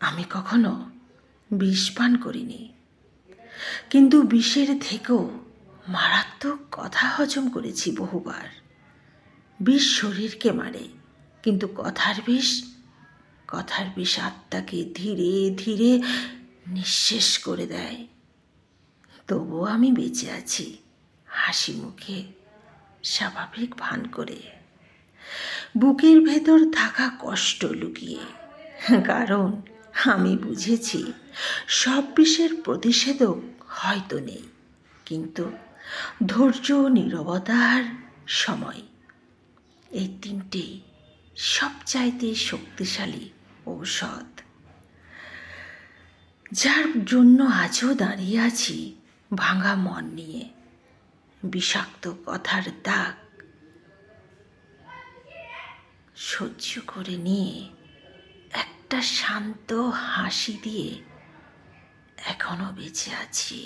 আমি কখনো বিষ পান করিনি, কিন্তু বিষের থেকেও মারাত্মক কথা হজম করেছি বহুবার। বিষ শরীরকে মারে, কিন্তু কথার বিষ আত্মাকে ধীরে ধীরে নিঃশেষ করে দেয়। তবুও আমি বেঁচে আছি, হাসি মুখে, স্বাভাবিক ভান করে, বুকের ভেতর থাকা কষ্ট লুকিয়ে। কারণ আমি বুঝেছি সব বিষের প্রতিষেধক হয়তো নেই, কিন্তু ধৈর্য, নীরবতা আর সময়, এই তিনটেই সবচাইতে শক্তিশালী ঔষধ, যার জন্য আজও দাঁড়িয়ে আছি ভাঙা মন নিয়ে। বিষাক্ত কথার দাগ সহ্য করে নিয়ে একটা শান্ত হাসি দিয়ে এখনো বেঁচে আছি।